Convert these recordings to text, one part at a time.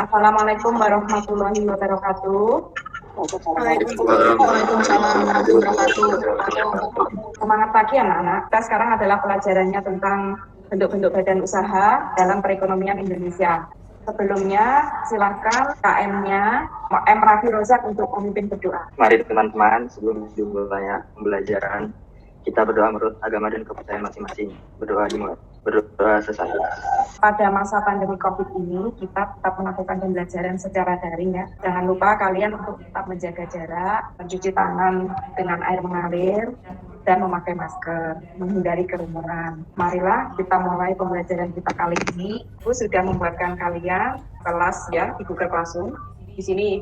Assalamualaikum warahmatullahi wabarakatuh. Waalaikumsalam warahmatullahi wabarakatuh. Semangat pagi anak-anak. Kita sekarang adalah pelajarannya tentang bentuk-bentuk badan usaha dalam perekonomian Indonesia. Sebelumnya, silakan KM-nya M. Raffi Rozak untuk memimpin berdoa. Mari teman-teman, sebelum dimulainya pembelajaran, kita berdoa menurut agama dan kepercayaan masing-masing. Berdoa dimulai. Berdoa sesaat. Pada masa pandemi COVID ini, kita tetap melakukan pembelajaran secara daring ya. Jangan lupa kalian untuk tetap menjaga jarak, mencuci tangan dengan air mengalir, dan memakai masker, menghindari kerumunan. Marilah kita mulai pembelajaran kita kali ini. Ibu sudah membuatkan kalian kelas ya di Google Classroom. Di sini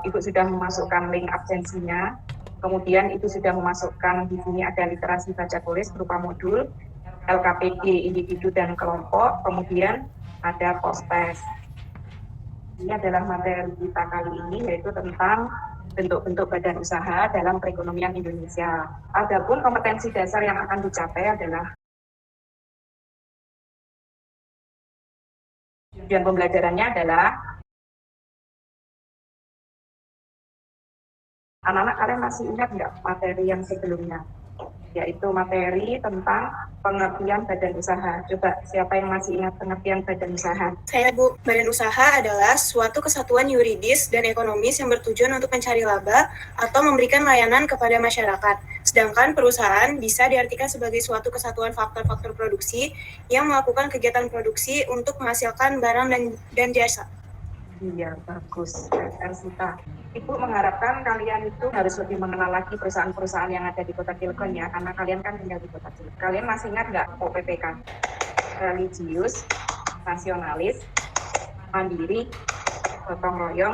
Ibu sudah memasukkan link absensinya. Kemudian Ibu sudah memasukkan di sini ada literasi baca tulis berupa modul LKPD individu dan kelompok, kemudian ada post test. Ini adalah materi kita kali ini, yaitu tentang bentuk-bentuk badan usaha dalam perekonomian Indonesia. Adapun kompetensi dasar yang akan dicapai adalah tujuan pembelajarannya adalah anak-anak kalian masih ingat nggak materi yang sebelumnya? Yaitu materi tentang pengertian badan usaha. Coba siapa yang masih ingat pengertian badan usaha? Saya Bu, badan usaha adalah suatu kesatuan yuridis dan ekonomis yang bertujuan untuk mencari laba atau memberikan layanan kepada masyarakat. Sedangkan perusahaan bisa diartikan sebagai suatu kesatuan faktor-faktor produksi yang melakukan kegiatan produksi untuk menghasilkan barang dan jasa. Iya, bagus, Sita. Ibu mengharapkan kalian itu harus lebih mengenal lagi perusahaan-perusahaan yang ada di Kota Cilegon ya, karena kalian kan tinggal di Kota Cilegon. Kalian masih ingat nggak OPPK? Religius, nasionalis, mandiri, gotong royong,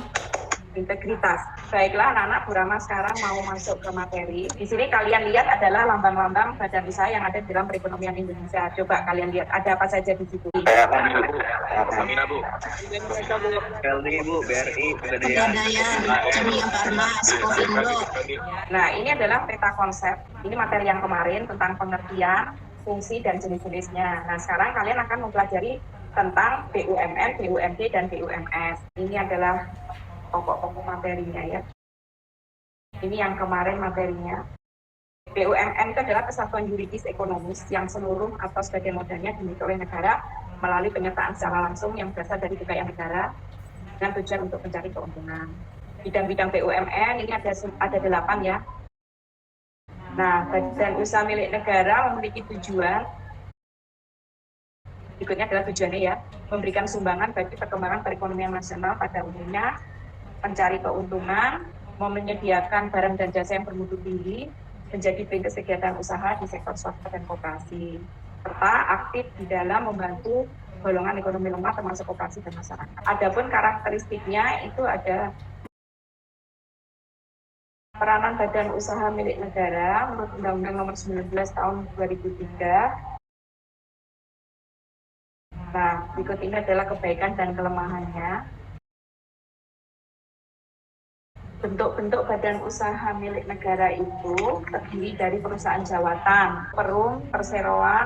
integritas. Baiklah anak-anak, Bu Rama sekarang mau masuk ke materi. Di sini kalian lihat adalah lambang-lambang badan usaha yang ada di dalam perekonomian Indonesia. Coba kalian lihat ada apa saja di situ. Pertamina, Bu. LD, Bu. BRI, Pegadaian, Kimia Farma, Skovindo. Nah, ini adalah peta konsep. Ini materi yang kemarin tentang pengertian, fungsi, dan jenis-jenisnya. Nah, sekarang kalian akan mempelajari tentang BUMN, BUMD, dan BUMS. Ini adalah pokok-pokok materinya ya. Ini yang kemarin materinya. BUMN itu adalah kesatuan yuridis ekonomis yang seluruh atau sebagian modalnya dimiliki oleh negara melalui penyertaan secara langsung yang berasal dari kekayaan negara dengan tujuan untuk mencari keuntungan. Bidang-bidang BUMN ini ada 8 ya. Nah, badan usaha milik negara memiliki tujuan. Berikutnya adalah tujuannya ya, memberikan sumbangan bagi perkembangan perekonomian nasional pada umumnya, mencari keuntungan, menyediakan barang dan jasa yang bermutu tinggi, menjadi perintis kegiatan usaha di sektor swasta dan koperasi, serta aktif di dalam membantu golongan ekonomi lemah termasuk koperasi dan masyarakat. Adapun karakteristiknya itu ada peranan badan usaha milik negara menurut Undang-Undang Nomor 19 Tahun 2003. Nah, berikut ini adalah kebaikan dan kelemahannya. Bentuk-bentuk badan usaha milik negara itu terdiri dari perusahaan jawatan, perum, perseroan.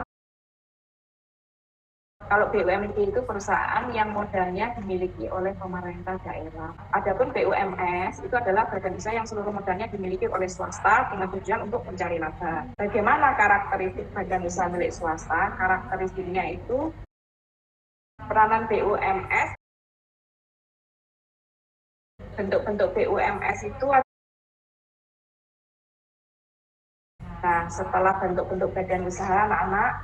Kalau BUMD itu perusahaan yang modalnya dimiliki oleh pemerintah daerah. Adapun BUMS itu adalah badan usaha yang seluruh modalnya dimiliki oleh swasta dengan tujuan untuk mencari laba. Bagaimana karakteristik badan usaha milik swasta? Karakteristiknya itu peranan BUMS. Bentuk-bentuk BUMS itu nah, setelah bentuk-bentuk badan usaha anak-anak,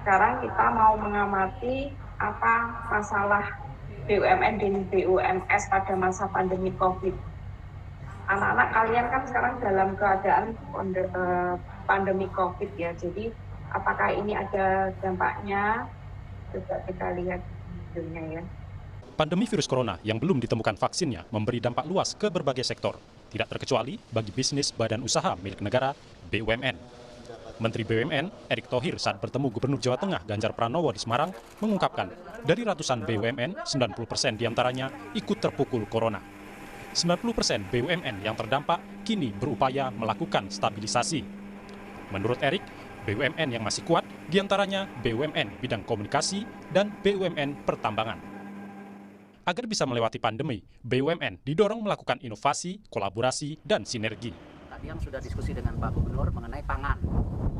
sekarang kita mau mengamati apa masalah BUMN dan BUMS pada masa pandemi COVID. Anak-anak kalian kan sekarang dalam keadaan pandemi COVID ya, jadi apakah ini ada dampaknya? Coba kita lihat videonya ya. Pandemi virus corona yang belum ditemukan vaksinnya memberi dampak luas ke berbagai sektor, tidak terkecuali bagi bisnis badan usaha milik negara BUMN. Menteri BUMN Erick Thohir saat bertemu Gubernur Jawa Tengah Ganjar Pranowo di Semarang mengungkapkan dari ratusan BUMN, 90% diantaranya ikut terpukul corona. 90% BUMN yang terdampak kini berupaya melakukan stabilisasi. Menurut Erick, BUMN yang masih kuat diantaranya BUMN bidang komunikasi dan BUMN pertambangan. Agar bisa melewati pandemi, BUMN didorong melakukan inovasi, kolaborasi, dan sinergi. Tadi yang sudah diskusi dengan Pak Gubernur mengenai pangan.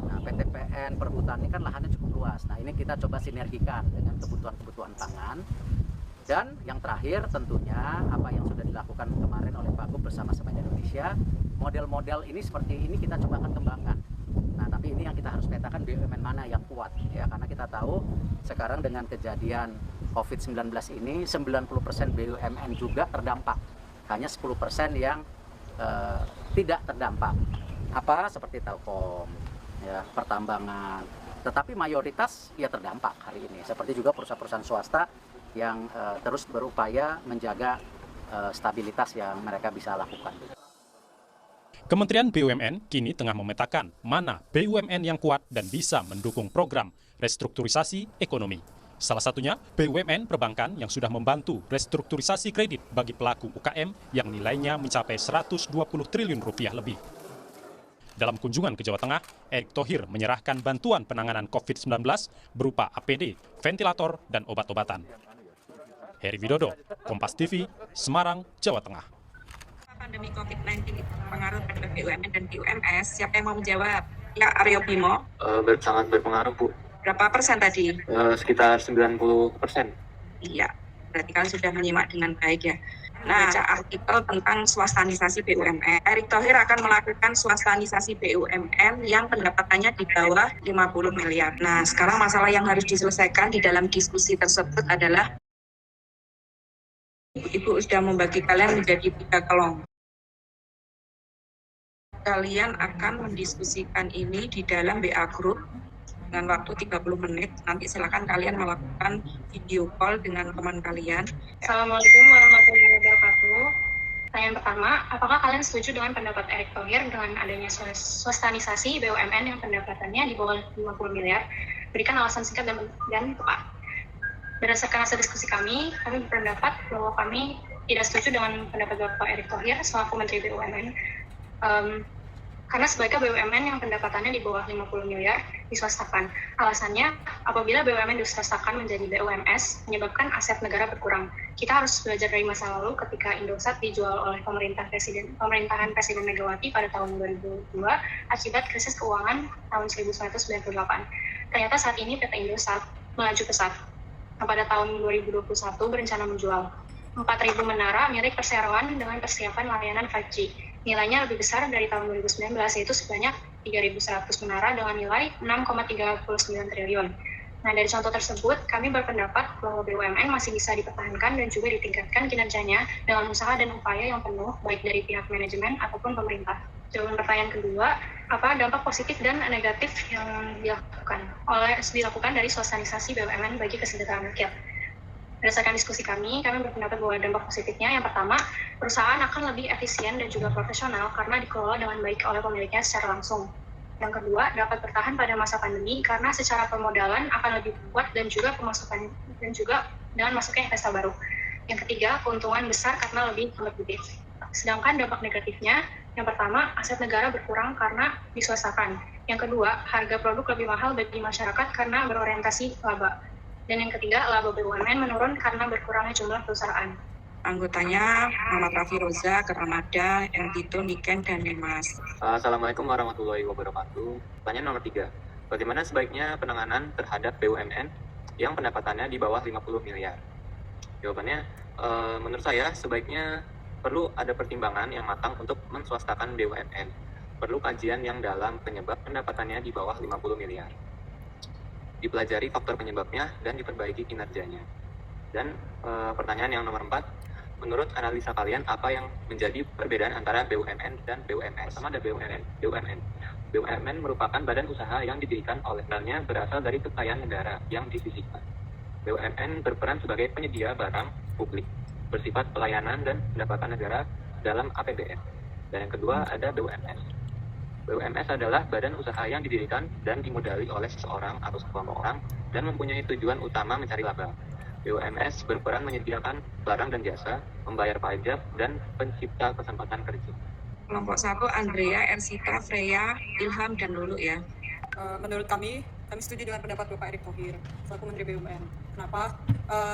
Nah, PTPN perhutani kan lahannya cukup luas. Nah, ini kita coba sinergikan dengan kebutuhan-kebutuhan pangan. Dan yang terakhir tentunya apa yang sudah dilakukan kemarin oleh Pak Gub bersama Semen Indonesia, model-model ini seperti ini kita coba akan kembangkan. Nah, tapi ini yang kita harus petakan BUMN mana yang kuat ya, karena kita tahu sekarang dengan kejadian COVID-19 ini 90% BUMN juga terdampak. Hanya 10% yang tidak terdampak. Apa seperti Telkom, ya, pertambangan. Tetapi mayoritas ya terdampak hari ini. Seperti juga perusahaan-perusahaan swasta yang terus berupaya menjaga stabilitas yang mereka bisa lakukan. Kementerian BUMN kini tengah memetakan mana BUMN yang kuat dan bisa mendukung program restrukturisasi ekonomi. Salah satunya BUMN perbankan yang sudah membantu restrukturisasi kredit bagi pelaku UKM yang nilainya mencapai 120 triliun rupiah lebih. Dalam kunjungan ke Jawa Tengah, Erick Thohir menyerahkan bantuan penanganan COVID-19 berupa APD, ventilator, dan obat-obatan. Heri Widodo, Kompas TV, Semarang, Jawa Tengah. Pandemi COVID-19 pengaruh terhadap BUMN dan BUMS, siapa yang mau menjawab? Ya, Aryo Bimo. Sangat berpengaruh, Bu. Berapa persen tadi? Sekitar 90%. Iya, berarti kalian sudah menyimak dengan baik ya. Nah, baca artikel tentang swastanisasi BUMN. Erick Thohir akan melakukan swastanisasi BUMN yang pendapatannya di bawah 50 miliar. Nah, sekarang masalah yang harus diselesaikan di dalam diskusi tersebut adalah Ibu sudah membagi kalian menjadi 3 kelompok. Kalian akan mendiskusikan ini di dalam WA Group dengan waktu 30 menit. Nanti silakan kalian melakukan video call dengan teman kalian. Assalamualaikum warahmatullahi wabarakatuh. Pertanyaan pertama, apakah kalian setuju dengan pendapat Erick Thohir dengan adanya swastanisasi BUMN yang pendapatannya di bawah 50 miliar? Berikan alasan singkat dan tepat. Berdasarkan hasil diskusi kami berpendapat bahwa kami tidak setuju dengan pendapat Bapak Erick Thohir selaku Menteri BUMN. Karena sebaiknya BUMN yang pendapatannya di bawah 50 miliar diswastakan. Alasannya, apabila BUMN diswastakan menjadi BUMS, menyebabkan aset negara berkurang. Kita harus belajar dari masa lalu ketika Indosat dijual oleh pemerintahan Presiden Megawati pada tahun 2002 akibat krisis keuangan tahun 1998. Ternyata saat ini PT Indosat melaju pesat. Pada tahun 2021 berencana menjual 4.000 menara milik perseroan dengan persiapan layanan 5G. Nilainya lebih besar dari tahun 2019, yaitu sebanyak 3.100 menara dengan nilai 6,39 triliun. Nah, dari contoh tersebut, kami berpendapat bahwa BUMN masih bisa dipertahankan dan juga ditingkatkan kinerjanya dengan usaha dan upaya yang penuh, baik dari pihak manajemen ataupun pemerintah. Jawaban pertanyaan kedua, apa dampak positif dan negatif yang dilakukan dari swastanisasi BUMN bagi kesejahteraan rakyat? Berdasarkan diskusi kami berpendapat bahwa dampak positifnya yang pertama, perusahaan akan lebih efisien dan juga profesional karena dikelola dengan baik oleh pemiliknya secara langsung. Yang kedua, dapat bertahan pada masa pandemi karena secara permodalan akan lebih kuat dan juga pemasukan dan juga dengan masuknya investor baru. Yang ketiga, keuntungan besar karena lebih kompetitif. Sedangkan dampak negatifnya, yang pertama, aset negara berkurang karena diswastakan. Yang kedua, harga produk lebih mahal bagi masyarakat karena berorientasi laba. Dan yang ketiga, laba BUMN menurun karena berkurangnya jumlah perusahaan. Anggotanya Muhammad Rafi Roza, Keramada, Entito, Niken, dan Demas. Assalamualaikum warahmatullahi wabarakatuh. Pertanyaan nomor 3. Bagaimana sebaiknya penanganan terhadap BUMN yang pendapatannya di bawah 50 miliar? Jawabannya, menurut saya sebaiknya perlu ada pertimbangan yang matang untuk menswastakan BUMN. Perlu kajian yang dalam penyebab pendapatannya di bawah 50 miliar. Dipelajari faktor penyebabnya dan diperbaiki kinerjanya. Dan pertanyaan yang nomor 4, menurut analisa kalian apa yang menjadi perbedaan antara BUMN dan BUMS? Sama ada BUMN. BUMN merupakan badan usaha yang didirikan oleh negaranya berasal dari kekayaan negara yang disisihkan. BUMN berperan sebagai penyedia barang publik, bersifat pelayanan dan pendapatan negara dalam APBN. Dan yang kedua ada BUMS. BUMS adalah badan usaha yang didirikan dan dimodali oleh seseorang atau sekelompok orang dan mempunyai tujuan utama mencari laba. BUMS berperan menyediakan barang dan jasa, membayar pajak, dan pencipta kesempatan kerja. Kelompok 1, Andrea, Ersita, Freya, Ilham, dan Lulu ya. Menurut kami, Kami setuju dengan pendapat Bapak Erick Thohir selaku Menteri BUMN. Kenapa?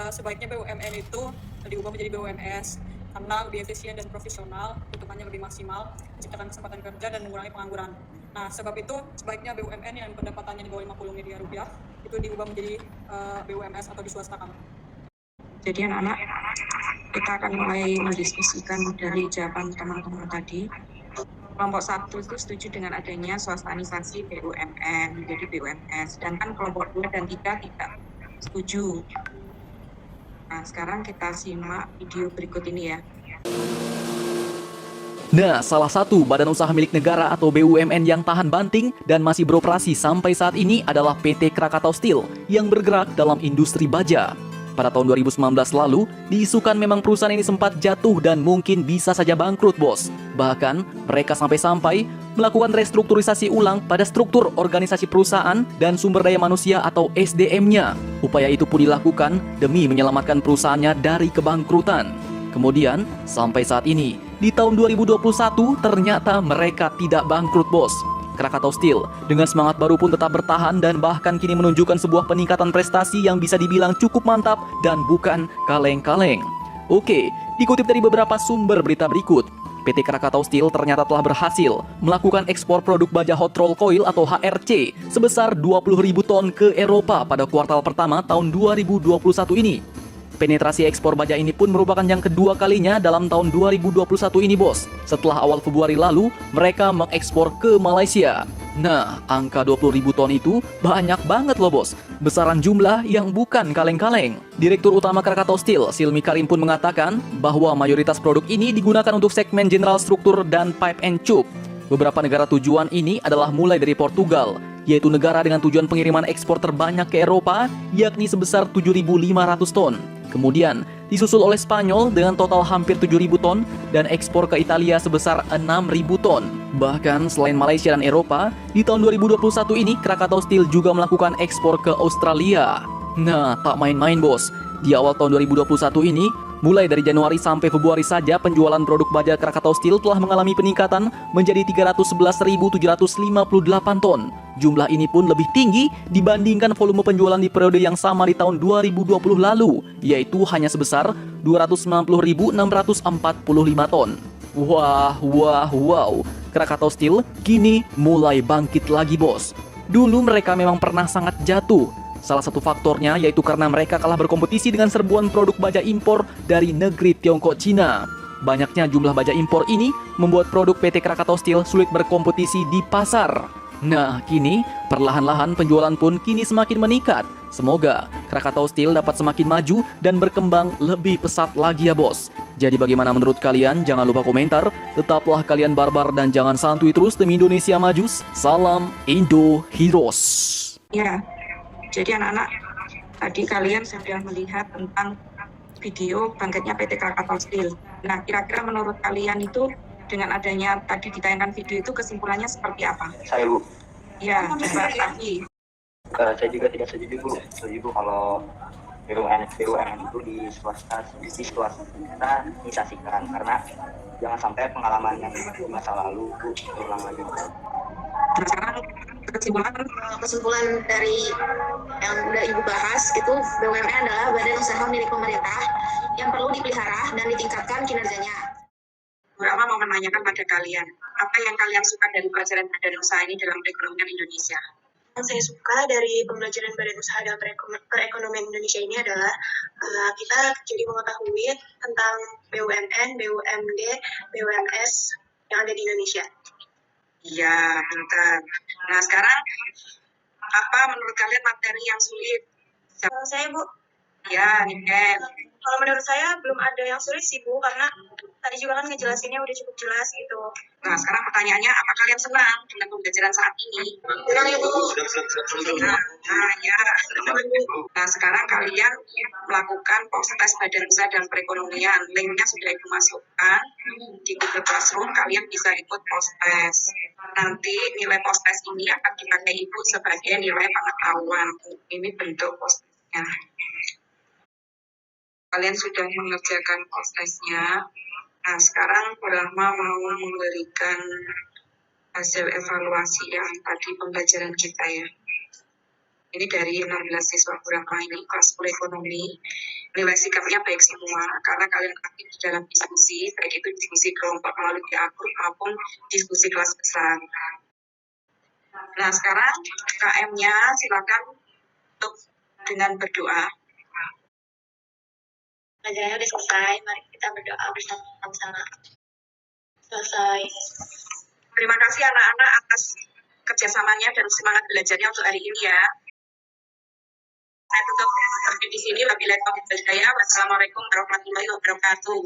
Sebaiknya BUMN itu diubah menjadi BUMS karena lebih efisien dan profesional, keuntungannya lebih maksimal, menciptakan kesempatan kerja dan mengurangi pengangguran. Nah, sebab itu sebaiknya BUMN yang pendapatannya di bawah 50 miliar rupiah itu diubah menjadi BUMS atau diswastakan. Jadi anak-anak, kita akan mulai mendiskusikan dari jawaban teman-teman tadi. Kelompok 1 itu setuju dengan adanya swastanisasi BUMN menjadi BUMS, sedangkan kelompok 2 dan 3 tidak setuju. Nah, sekarang kita simak video berikut ini ya. Nah, salah satu badan usaha milik negara atau BUMN yang tahan banting dan masih beroperasi sampai saat ini adalah PT Krakatau Steel yang bergerak dalam industri baja. Pada tahun 2019 lalu, diisukan memang perusahaan ini sempat jatuh dan mungkin bisa saja bangkrut, bos. Bahkan, mereka sampai-sampai melakukan restrukturisasi ulang pada struktur organisasi perusahaan dan sumber daya manusia atau SDM-nya. Upaya itu pun dilakukan demi menyelamatkan perusahaannya dari kebangkrutan. Kemudian, sampai saat ini, di tahun 2021 ternyata mereka tidak bangkrut, bos. Krakatau Steel dengan semangat baru pun tetap bertahan dan bahkan kini menunjukkan sebuah peningkatan prestasi yang bisa dibilang cukup mantap dan bukan kaleng-kaleng. Oke, dikutip dari beberapa sumber berita berikut, PT Krakatau Steel ternyata telah berhasil melakukan ekspor produk baja hot roll coil atau HRC sebesar 20.000 ton ke Eropa pada kuartal pertama tahun 2021 ini. Penetrasi ekspor baja ini pun merupakan yang kedua kalinya dalam tahun 2021 ini, bos. Setelah awal Februari lalu, mereka mengekspor ke Malaysia. Nah, angka 20.000 ton itu banyak banget loh, bos. Besaran jumlah yang bukan kaleng-kaleng. Direktur Utama Krakatau Steel, Silmi Karim pun mengatakan bahwa mayoritas produk ini digunakan untuk segmen general struktur dan pipe and tube. Beberapa negara tujuan ini adalah mulai dari Portugal, yaitu negara dengan tujuan pengiriman ekspor terbanyak ke Eropa, yakni sebesar 7.500 ton. Kemudian disusul oleh Spanyol dengan total hampir 7.000 ton dan ekspor ke Italia sebesar 6.000 ton. Bahkan selain Malaysia dan Eropa, di tahun 2021 ini Krakatau Steel juga melakukan ekspor ke Australia. Nah, tak main-main, bos. Di awal tahun 2021 ini, mulai dari Januari sampai Februari saja penjualan produk baja Krakatau Steel telah mengalami peningkatan menjadi 311.758 ton. Jumlah ini pun lebih tinggi dibandingkan volume penjualan di periode yang sama di tahun 2020 lalu, yaitu hanya sebesar 290.645 ton. Wow. Krakatau Steel kini mulai bangkit lagi, bos. Dulu mereka memang pernah sangat jatuh. Salah satu faktornya yaitu karena mereka kalah berkompetisi dengan serbuan produk baja impor dari negeri Tiongkok Cina. Banyaknya jumlah baja impor ini membuat produk PT Krakatau Steel sulit berkompetisi di pasar. Nah, kini perlahan-lahan penjualan pun kini semakin meningkat. Semoga Krakatau Steel dapat semakin maju dan berkembang lebih pesat lagi ya, bos. Jadi bagaimana menurut kalian? Jangan lupa komentar. Tetaplah kalian barbar dan jangan santuy terus demi Indonesia maju. Salam Indo Heroes. Ya, jadi anak-anak, tadi kalian sudah melihat tentang video bangkitnya PT Krakatau Steel. Nah, kira-kira menurut kalian itu dengan adanya tadi ditayangkan video itu kesimpulannya seperti apa? Saya, Bu. Ya, coba lagi. Saya juga tidak setuju, Bu. Setuju, Bu, kalau BUMN itu diswastisasikan karena jangan sampai pengalaman yang di masa lalu berulang lagi. Nah, sekarang Kesimpulan dari yang udah Ibu bahas gitu, BUMN adalah badan usaha milik pemerintah yang perlu dipelihara dan ditingkatkan kinerjanya. Bu Rama mau menanyakan pada kalian, apa yang kalian suka dari pelajaran badan usaha ini dalam perekonomian Indonesia? Yang saya suka dari pembelajaran badan usaha dalam perekonomian Indonesia ini adalah kita jadi mengetahui tentang BUMN, BUMD, BUMS yang ada di Indonesia. Iya, pintar. Nah, sekarang apa menurut kalian materi yang sulit? Saya, Bu, Ya, Niken. kalau menurut saya belum ada yang sulit sih, Bu, karena tadi juga kan ngejelasinnya udah cukup jelas gitu. Nah, sekarang pertanyaannya, apa kalian senang dengan pembelajaran saat ini? Senang, Ibu. Ya. Nah, sekarang kalian melakukan tes badan usaha dan perekonomian. Linknya sudah Ibu masukkan di Google Classroom. Kalian bisa ikut tes. Nanti nilai tes ini akan dipakai Ibu sebagai nilai pengetahuan. Ini bentuk tesnya. Kalian sudah mengerjakan tesnya. Nah, sekarang Bu Rahma mau memberikan hasil evaluasi yang tadi pembelajaran kita ya. Ini dari 16 siswa berapa ini kelas 10 ekonomi. Nilai sikapnya baik semua karena kalian aktif di dalam diskusi, baik itu diskusi kelompok melalui WA group maupun diskusi kelas besar. Nah sekarang KM-nya silakan untuk dengan berdoa. Pelajarannya udah selesai, mari kita berdoa bersama-sama. Selesai. Terima kasih anak-anak atas kerjasamanya dan semangat belajarnya untuk hari ini ya. Saya tutup di sini. Wabillahi taufiq wal hidayah. Wassalamualaikum warahmatullahi wabarakatuh.